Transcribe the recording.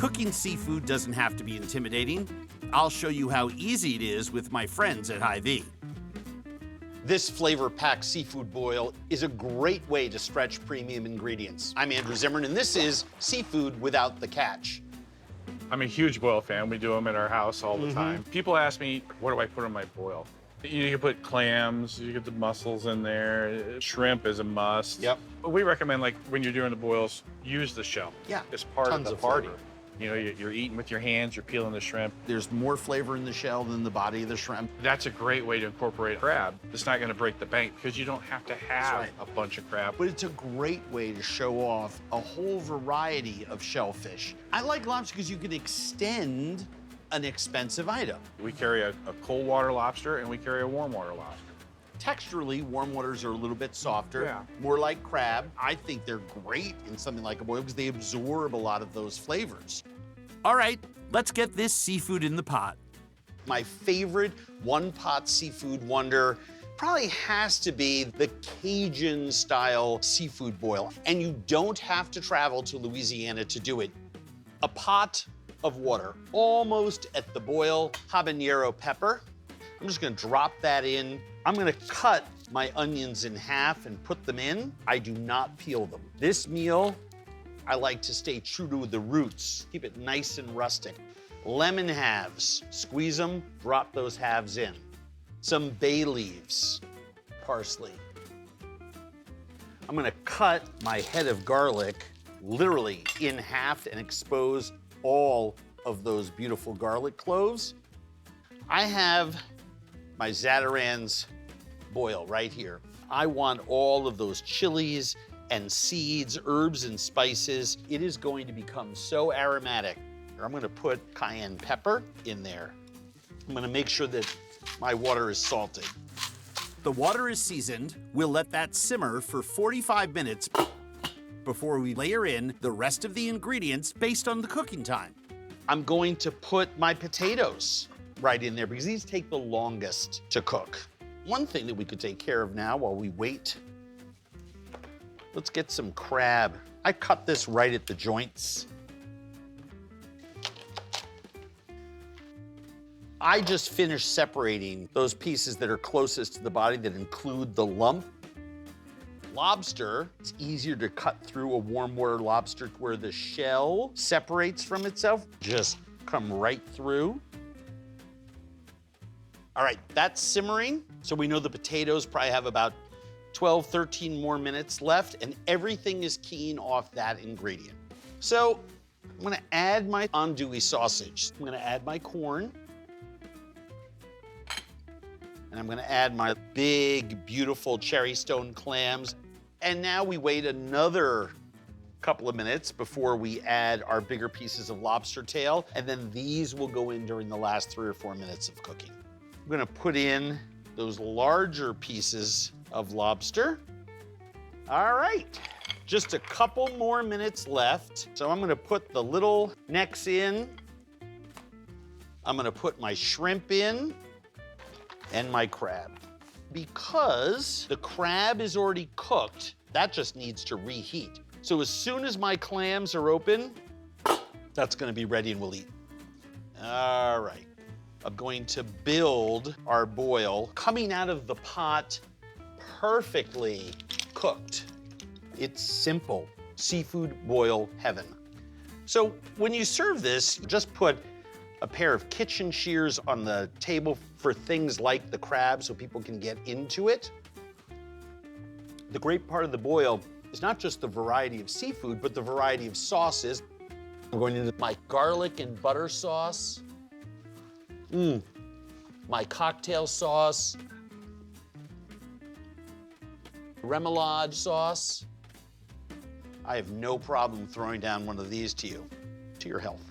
Cooking seafood doesn't have to be intimidating. I'll show you how easy it is with my friends at Hy-Vee. This flavor-packed seafood boil is a great way to stretch premium ingredients. I'm Andrew Zimmern, and this is seafood without the catch. I'm a huge boil fan. We do them at our house all the time. People ask me, what do I put in my boil? You can put clams, you get the mussels in there, shrimp is a must. Yep. But we recommend, like, when you're doing the boils, use the shell. Yeah, It's part tons of of the party. flavor. You know, you're eating with your hands, you're peeling the shrimp. There's more flavor in the shell than the body of the shrimp. That's a great way to incorporate crab. It's not gonna break the bank because you don't have to have right. a bunch of crab. But it's a great way to show off a whole variety of shellfish. I like lobster because you can extend an expensive item. We carry a cold water lobster and we carry a warm water lobster. Texturally, warm waters are a little bit softer, Yeah. more like crab. I think they're great in something like a boil because they absorb a lot of those flavors. All right, let's get this seafood in the pot. My favorite one-pot seafood wonder probably has to be the Cajun-style seafood boil. And you don't have to travel to Louisiana to do it. A pot of water, almost at the boil, habanero pepper. I'm just gonna drop that in. I'm gonna cut my onions in half and put them in. I do not peel them. This meal, I like to stay true to the roots, keep it nice and rustic. Lemon halves, squeeze them, drop those halves in. Some bay leaves, parsley. I'm gonna cut my head of garlic literally in half and expose all of those beautiful garlic cloves. I have my Zatarain's boil right here. I want all of those chilies and seeds, herbs and spices. It is going to become so aromatic. I'm gonna put cayenne pepper in there. I'm gonna make sure that my water is salted. The water is seasoned. We'll let that simmer for 45 minutes before we layer in the rest of the ingredients based on the cooking time. I'm going to put my potatoes right in there because these take the longest to cook. One thing that we could take care of now while we wait, let's get some crab. I cut this right at the joints. I just finished separating those pieces that are closest to the body that include the lump. Lobster, it's easier to cut through a warm water lobster where the shell separates from itself. Just come right through. All right, that's simmering. So we know the potatoes probably have about 12, 13 more minutes left, and everything is keen off that ingredient. So I'm gonna add my andouille sausage. I'm gonna add my corn. And I'm gonna add my big, beautiful cherry stone clams. And now we wait another couple of minutes before we add our bigger pieces of lobster tail. And then these will go in during the last 3 or 4 minutes of cooking. I'm gonna put in those larger pieces of lobster. All right, just a couple more minutes left. So I'm gonna put the little necks in. I'm gonna put my shrimp in and my crab. Because the crab is already cooked, that just needs to reheat. So as soon as my clams are open, that's gonna be ready and we'll eat. All right. I'm going to build our boil coming out of the pot perfectly cooked. It's simple, seafood boil heaven. So when you serve this, just put a pair of kitchen shears on the table for things like the crab so people can get into it. The great part of the boil is not just the variety of seafood, but the variety of sauces. I'm going into my garlic and butter sauce. My cocktail sauce, remoulade sauce. I have no problem throwing down one of these to you, to your health.